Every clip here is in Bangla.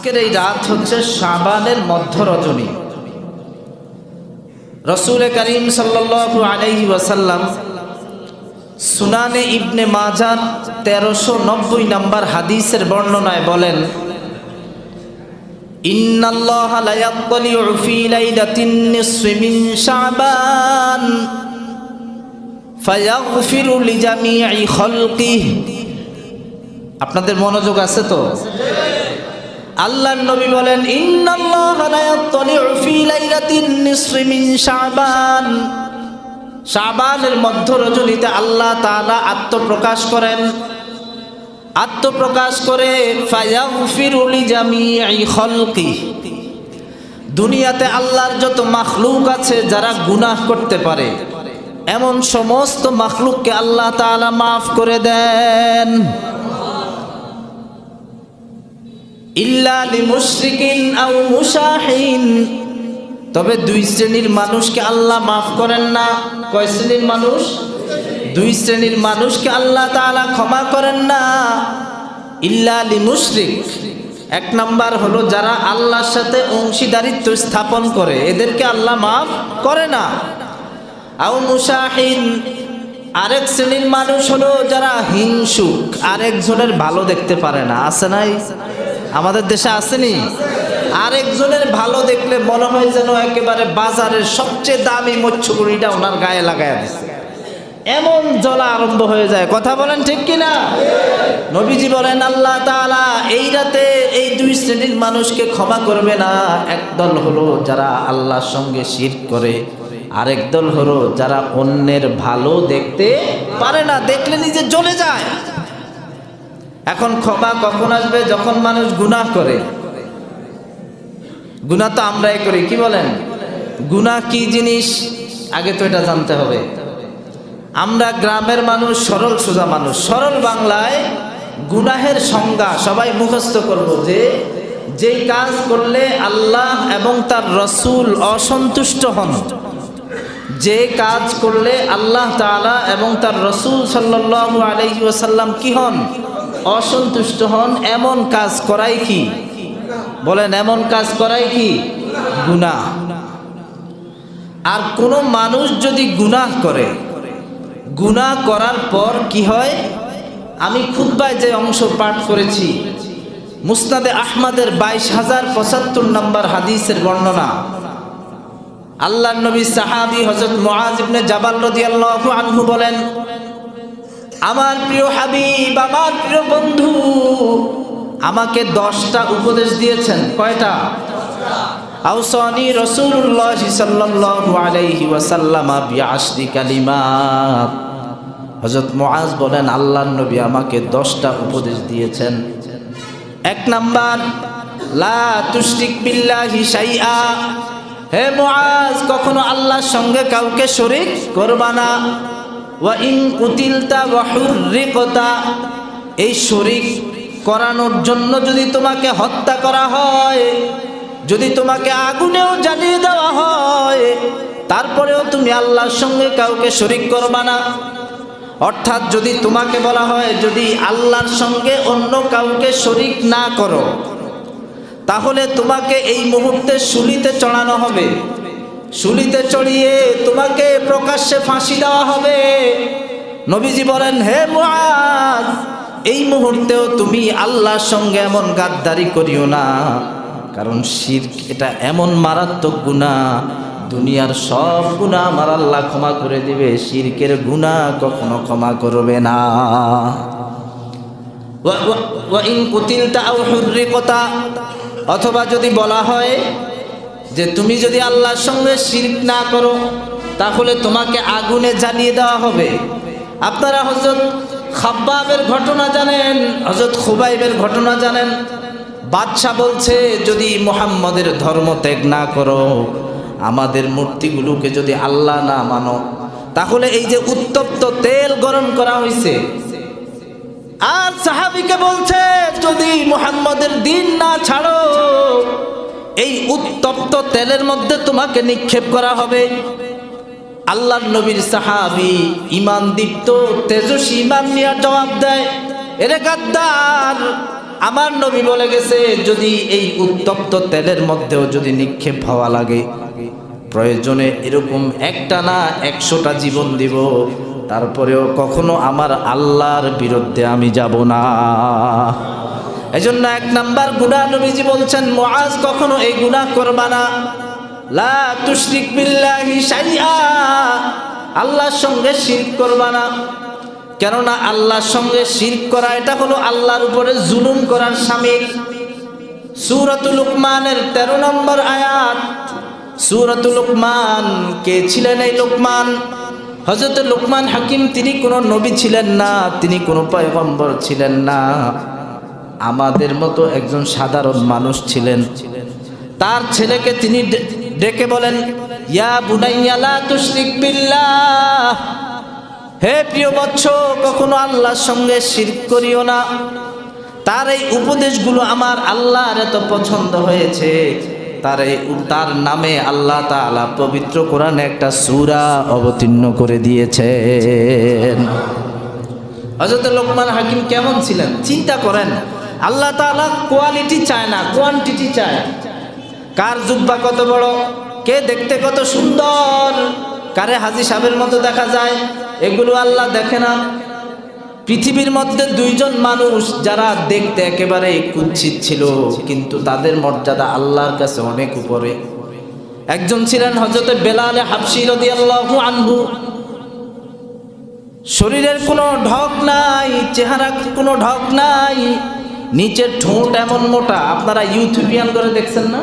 আজকের এই রাত হচ্ছে শাবানের মধ্য রজনী। রাসূল করিম সাল্লাল্লাহু আলাইহি ওয়াসাল্লাম সুনানে ইবনে মাজাহ 1390 নম্বর হাদিসের বর্ণনায় বলেন, ইন্নাল্লাহা লা ইয়াত্তালিউ ফি লাইলাতিন নিসফি মিন শাবান ফায়াগফিরু লিজামিই খালকিহি। আপনাদের মনোযোগ আছে তো? আল্লাহর নবী বলেন, ইন্নাল্লাহা লা ইয়াত্তালিউ ফি লাইলাতিন নিসফি মিন শাবান, শাবানের মধ্য রজনীতে আল্লাহ তাআলা আত্মপ্রকাশ করেন। আত্মপ্রকাশ করে ফায়াগফিরু লিজামিই খালকিহি, দুনিয়াতে আল্লাহর যত মাখলুক আছে যারা গুনাহ করতে পারে এমন সমস্ত মাখলুককে আল্লাহ তাআলা মাফ করে দেন। ইল্লা লিমুশরিকিন আও মুশাহিন, তবে দুই শ্রেণীর মানুষকে আল্লাহ মাফ করেন না। কয় শ্রেণীর মানুষ? দুই শ্রেণীর মানুষকে আল্লাহ তাআলা ক্ষমা করেন না। ইল্লা লিমুশরিক, এক নাম্বার হলো যারা আল্লাহর সাথে অংশীদারিত্ব স্থাপন করে, এদেরকে আল্লাহ মাফ করে না। আও মুশাহিন, আরেক শ্রেণীর মানুষ হলো যারা হিংসুক, আরেকজনের ভালো দেখতে পারে না। আছে নাই? আমাদের দেশে আসেনি? আরেকজনের ভালো দেখলে মনে হয় যেন একেবারে বাজারের সবচেয়ে দামি মচ্ছগুড়িটা ওনার গায়ে লাগায় দিচ্ছে, এমন জ্বলা আরম্ভ হয়ে যায়। কথা বলেন ঠিক কিনা? নবীজি বলেন আল্লাহ তাআলা এই রাতে এই দুই শ্রেণীর মানুষকে ক্ষমা করবে না। একদল হলো যারা আল্লাহর সঙ্গে শিরক করে, আরেক দল হলো যারা অন্যের ভালো দেখতে পারে না, দেখলে নিজে জ্বলে যায়। এখন ক্ষমা কখন আসবে? যখন মানুষ গুনাহ করে। গুনাহ তো আমরাই করি, কি বলেন? গুনাহ কি জিনিস আগে তো এটা জানতে হবে। আমরা গ্রামের মানুষ, সরল সোজা মানুষ, সরল বাংলায় গুনাহের সংজ্ঞা সবাই মুখস্থ করব যে যেই কাজ করলে আল্লাহ এবং তার রসুল অসন্তুষ্ট হন, যে কাজ করলে আল্লাহ তাআলা এবং তার রসুল সাল্লাল্লাহু আলাইহি ওয়াসাল্লাম কি হন? অসন্তুষ্ট হন। এমন কাজ করাই কি? বলেন, এমন কাজ করাই কি? গুনাহ। আর কোন মানুষ যদি গুনাহ করে, গুনাহ করার পর কি হয়? আমি খুতবায় যে অংশ পাঠ করেছি, মুসনাদে আহমদের 22,075 নম্বর হাদিসের বর্ণনা। আল্লাহর নবী সাহাবী হযরত মুআজ ইবনে জাবাল রাদিয়াল্লাহু আনহু বলেন, আমার প্রিয় হাবিব, আমার প্রিয় বন্ধু আমাকে 10টা উপদেশ দিয়েছেন। কয়টা? আওসানি রাসূলুল্লাহ সাল্লাল্লাহু আলাইহি ওয়াসাল্লাম বিআশরি কালিমাত। হযরত মুআজ বলেন আল্লাহর নবী আমাকে 10টা উপদেশ দিয়েছেন। এক নাম্বার, লা তুশরিক বিল্লাহি শাইআ, হে মুআজ কখনো আল্লাহর সঙ্গে কাউকে শরীক করবা না। ওয়া ইন কুতিলতা ওয়া হুররিকতা, এই শরীক করানোর জন্য যদি তোমাকে হত্যা করা হয়, যদি তোমাকে আগুনেও জ্বালিয়ে দেওয়া হয়, তারপরেও তুমি আল্লাহর সঙ্গে কাউকে শরীক করবা না। অর্থাৎ যদি তোমাকে বলা হয় যদি আল্লাহর সঙ্গে অন্য কাউকে শরীক না করো, তাহলে তোমাকে এই মুহূর্তে শুলিতে চড়ানো হবে, শুলিতে চড়িয়ে তোমাকে প্রকাশ্যে ফাঁসি দেওয়া হবে। নবীজি বলেন, হে মুআজ এই মুহূর্তেও তুমি আল্লাহর সঙ্গে এমন গাদ্দারি করিও না, কারণ শিরক এটা এমন মারাত্মক গুনাহ, দুনিয়ার সব গুনাহ আমার আল্লাহ ক্ষমা করে দিবে, শিরকের গুনাহ কখনো ক্ষমা করবে না। ওয়া ইন কুতিলতা আও হুররিকতা, অথবা যদি বলা হয় যে তুমি যদি আল্লাহর সঙ্গে শিরক না করো তাহলে তোমাকে আগুনে জ্বালিয়ে দেওয়া হবে। আপনারা হযরত খাব্বাবের ঘটনা জানেন, হযরত খুবাইবের ঘটনা জানেন। বাদশা বলছে যদি মুহাম্মদের ধর্ম ত্যাগ না করো, আমাদের মূর্তিগুলোকে যদি আল্লাহ না মানো, তাহলে এই যে উত্তপ্ত তেল গরম করা হয়েছে, আর সাহাবীকে বলছে যদি মুহাম্মদের দ্বীন না ছাড়ো, এই উত্তপ্ত তেলের মধ্যে তোমাকে নিক্ষেপ করা হবে। আল্লাহর নবীর সাহাবী ঈমান দীপ্ত তেজস্বী ঈমান নিয়ে জবাব দেয়, এরে গাদ্দার, আমার নবী বলে গেছে, যদি এই উত্তপ্ত তেলের মধ্যেও যদি নিক্ষেপ হওয়া লাগে, প্রয়োজনে এরকম একটা না 100টা জীবন দিব, তারপরেও কখনো আমার আল্লাহর বিরুদ্ধে আমি যাব না। এজন্য 1 নাম্বার গুনাহ নবীজি বলছেন, মুআজ কখনো এই গুনাহ করবা না। লা তুশরিক বিল্লাহি শাইআ, আল্লাহর সঙ্গে শিরক করবা না। কেননা আল্লাহর সঙ্গে শিরক করা এটা হলো আল্লাহর উপরে জুলুম করার শামিল। সূরাতুল লুকমানের 13 নম্বর আয়াত। সূরাতুল লুকমান, কে ছিলেন এই লুকমান? হযরত লুকমান হাকিম, তিনি কোনো নবী ছিলেন না, তিনি কোনো পয়গম্বর ছিলেন না, আমাদের মতো একজন সাধারণ মানুষ ছিলেন। তার ছেলেকে তিনি ডেকে বলেন, ইয়া বুনাইয়া লা তুশরিক বিল্লাহ, হে প্রিয় বৎস, কখনো আল্লাহর সঙ্গে শিরক করিও না। তার এই উপদেশগুলো আমার আল্লাহর এত পছন্দ হয়েছে, তার নামে আল্লাহ তাআলা পবিত্র কোরআনে একটা সূরা অবতীর্ণ করে দিয়েছেন। হযরত লোকমান হাকিম কেমন ছিলেন চিন্তা করেন। আল্লাহ তাআলা কোয়ালিটি চায় না, কোয়ান্টিটি চায়। কার জুব্বা কত বড়, কে দেখতে কত সুন্দর, কারে হাজী সাহেবের মতো দেখা যায়, এগুলো আল্লাহ দেখে না। পৃথিবীর মধ্যে 2 জন মানুষ যারা দেখতে একেবারে কুৎসিত ছিল, কিন্তু তাদের মর্যাদা আল্লাহর কাছে অনেক উপরে। একজন ছিলেন হযরত বেলাল হাবশী রাদিয়াল্লাহু আনহু। শরীরের কোনো ঢক নাই, চেহারা কোনো ঢক নাই, নিচের ঠোঁট এমন মোটা, আপনারা ইউথিওপিয়ান করে দেখছেন না,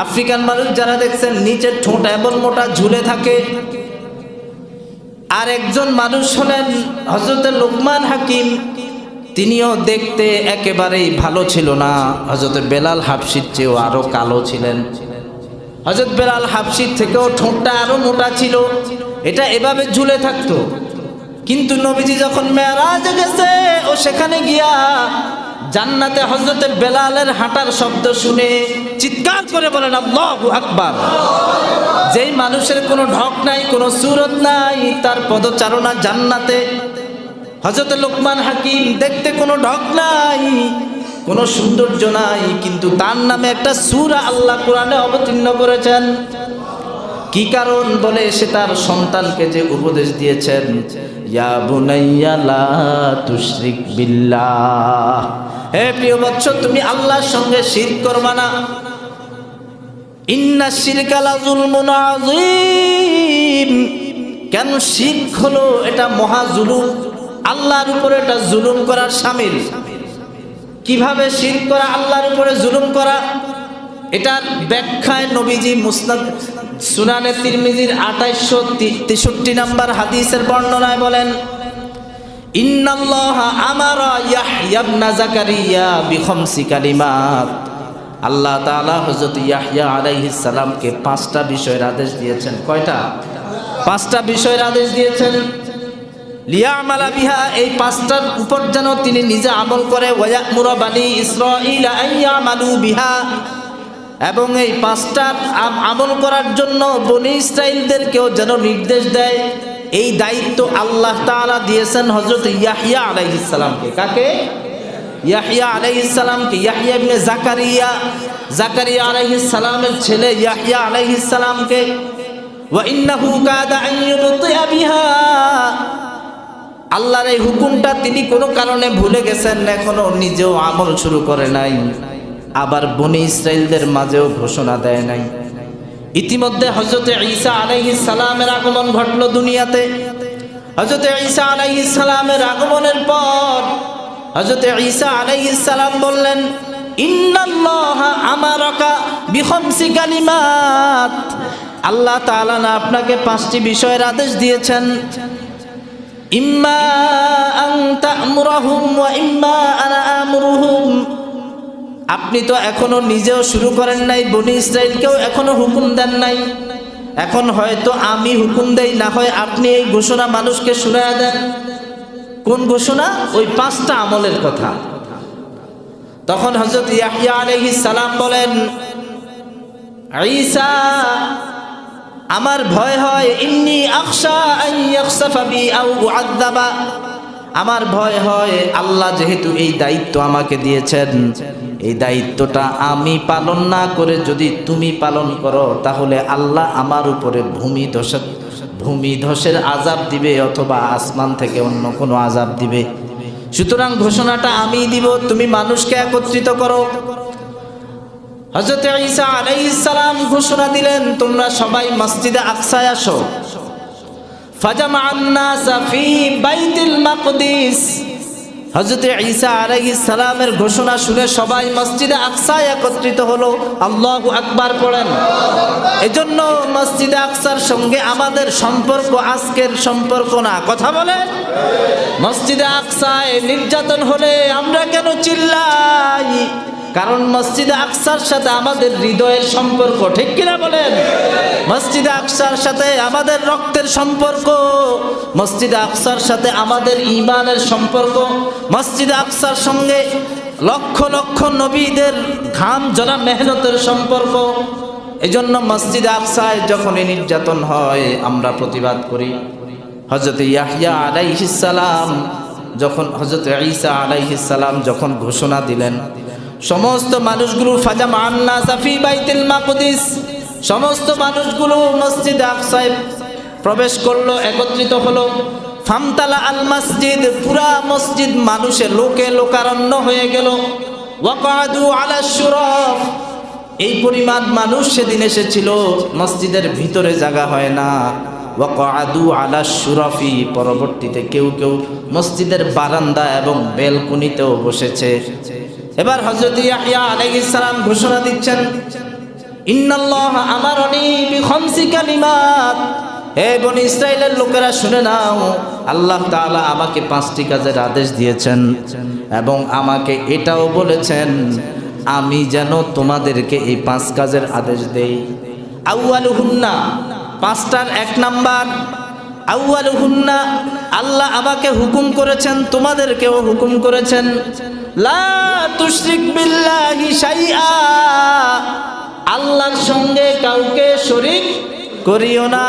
আফ্রিকান মানুষ যারা দেখছেন, নিচের ঠোঁট এমন মোটা ঝুলে থাকে। আর একজন মানুষ হলেন হযরত লোকমান হাকিম, তিনিও দেখতে একেবারেই ভালো ছিল না, হযরত বেলাল হাবশীর চেয়েও আরো কালো ছিলেন। হযরত বেলাল হাবশীর থেকেও ঠোঁটটা আরো মোটা ছিল, এটা এভাবে ঝুলে থাকতো। কিন্তু নবীজি যখন মেরাজে গেছে, ও সেখানে গিয়া জান্নাতে হযরত বেলালের হাঁটার শব্দ শুনে চিৎকার করে বলেন আল্লাহু আকবার। যেই মানুষের কোনো ঢক নাই, কোনো সুরত নাই, তার পদচারণা জান্নাতে। হযরত লোকমান হাকিম দেখতে কোনো ঢক নাই, কোনো সৌন্দর্য নাই, কিন্তু তার নামে একটা সূরা আল্লাহ কোরআনে অবতীর্ণ করেছেন। কি কারণ? বলে সে তার সন্তানকে যে উপদেশ দিয়েছেন, ইয়া বুনাইয়া লা তুশরিক বিল্লাহ, হে প্রিয় বৎস, তুমি আল্লাহর সঙ্গে শিরক করবা না। ইন্না শিরকা লা যুলমুন আযীম, কেন শিরক হলো এটা মহা জুলুম, আল্লাহর উপরে এটা জুলুম করার শামিল। কিভাবে শিরক করা, আল্লাহর উপরে জুলুম করা? এটার ব্যাখ্যায় নবীজি মুসনাদ সুনানে তিরমিজির 2863 নম্বর হাদিসের বর্ণনায় বলেন, ইন্নাল্লাহা আমারা ইয়াহইয়া ইবনে যাকারিয়া বিখামসি কালিমাত, আল্লাহ তাআলা হযরত ইয়াহইয়া আলাইহিস সালামকে 5টা বিষয়ের আদেশ দিয়েছেন। কয়টা? 5টা বিষয়ের আদেশ দিয়েছেন। লিয়ামালা বিহা, এই 5টার উপর যেন তিনি নিজে আমল করে, ওয়ায়ামুরা বানি ইসরাঈলা আইয়ামালু বিহা, এবং এই 5টার আমল করার জন্য বনি ইসরাঈলদেরকেও যেন নির্দেশ দেয়। এই দায়িত্ব আল্লাহ তাআলা দিয়েছেন হযরত ইয়াহইয়া আলাইহিস সালামকে। কাকে? ইয়াহইয়া আলাইহিস সালামকে। ইয়াহইয়া ইবনে যাকারিয়া, যাকারিয়া আলাইহিস সালামের ছেলে ইয়াহইয়া আলাইহিস সালামকে। ওয়া ইন্নাহু কাদা আন ইউবতিআ বিহা, আল্লাহর এই হুকুমটা তিনি কোনো কারণে ভুলে গেছেন, এখনো নিজেও আমল শুরু করে নাই, আবার বনি ইসরাঈলদের মাঝেও ঘোষণা দেয় নাই। ইতিমধ্যে হযরত ঈসা আলাইহিস সালামের আগমন ঘটল দুনিয়াতে। হযরত ঈসা আলাইহিস সালামের আগমনের পর হযরত ঈসা আলাইহিস সালাম বললেন, ইন্নাল্লাহা আমারাকা বিখামসি কালিমাত, আল্লাহ তাআলা না আপনাকে 5টি বিষয়ের আদেশ দিয়েছেন। ইম্মা আন তা'মুরহুম ওয়া ইম্মা আনা আমুরুহুম, আপনি তো এখনো নিজেও শুরু করেন নাই, বনি ইসরাঈলকেও এখনো হুকুম দেন নাই, এখন হয়তো আমি হুকুম দেই, না হয় আপনি এই ঘোষণা মানুষকে শোনায়া দেন। কোন ঘোষণা? ওই 5টা আমলের কথা। তখন হযরত ইয়াহইয়া আলাইহিস সালাম বলেন, ঈসা, আমার ভয় হয়, ইন্নী আখশা আন ইয়াখসাফা বি আও উআযাবা, আমার ভয় হয় আল্লাহ যেহেতু এই দায়িত্ব আমাকে দিয়েছেন, এই দায়িত্বটা আমি পালন না করে যদি তুমি পালন করো তাহলে আল্লাহ আমার উপরে ভূমিধসের আযাব দিবে অথবা আসমান থেকে অন্য কোনো আযাব দিবে। সুতরাং ঘোষণাটা আমি দিব, তুমি মানুষকে একত্রিত করো। হযরত ঈসা আলাইহিস সালাম ঘোষণা দিলেন, তোমরা সবাই মসজিদে আকসায় আসো। ফাজামাআন নাসা ফি বাইতুল মাকদিস। হযরত ঈসা আলাইহিস সালামের ঘোষণা শুনে সবাই মসজিদে আকসায় একত্রিত হলো। আল্লাহু আকবার পড়েন। এজন্য মসজিদে আকসার সঙ্গে আমাদের সম্পর্ক আজকের সম্পর্ক না, কথা বলেন। মসজিদে আকসায় নির্যাতন হলে আমরা কেন চিল্লাই? কারণ মসজিদে আকসার সাথে আমাদের হৃদয়ের সম্পর্ক, ঠিক কিনা বলেন? মসজিদে আকসার সাথে আমাদের রক্তের সম্পর্ক, মসজিদে আকসার সাথে আমাদের ঈমানের সম্পর্ক, মসজিদে আকসার সঙ্গে লক্ষ লক্ষ নবীদের ঘাম ঝরা মেহনতের সম্পর্ক। এজন্য মসজিদে আকসায় যখন নির্যাতন হয় আমরা প্রতিবাদ করি। হযরত ইয়াহইয়া আলাইহিস সালাম যখন হযরত ঈসা আলাইহিস সালাম যখন ঘোষণা দিলেন, সমস্ত মানুষগুলো ফাজামাআন নাসা ফি বাইতুল মাকদিস, সমস্ত মানুষগুলো মসজিদে আকসায় প্রবেশ করলো, একত্রিত হলো। ফামতালা আল মসজিদ, পুরা মসজিদ মানুষে লোকে লোকারণ্য হয়ে গেল। ওয়াকাদু আলা শুরাফ, এই পরিমাণ মানুষ সেদিন এসেছিল মসজিদের ভিতরে জায়গা হয় না। ওয়াকাদু আলা শুরাফি, পরবর্তীতে কেউ কেউ মসজিদের বারান্দা এবং বেলকুনিতেও বসেছে। এবার হযরত ইয়াহইয়া আলাইহিস সালাম ঘোষণা দিচ্ছেন, ইন্নাল্লাহ আমারনি বিখামসি কালিমাত। হে বনি ইসরাইলের লোকেরা শুনে নাও, আল্লাহ তাআলা আমাকে 5টি কাজের আদেশ দিয়েছেন এবং আমাকে এটাও বলেছেন আমি যেন তোমাদেরকে এই 5 কাজের আদেশ দেই। আউয়ালুহুন্না, 5টার 1 নাম্বার আউয়ালুহুন্না, আল্লাহ আমাকে হুকুম করেছেন, তোমাদেরকেও হুকুম করেছেন, লা তুশরিক বিল্লাহি শাইআ, আল্লাহর সঙ্গে কাউকে শরীক করিও না।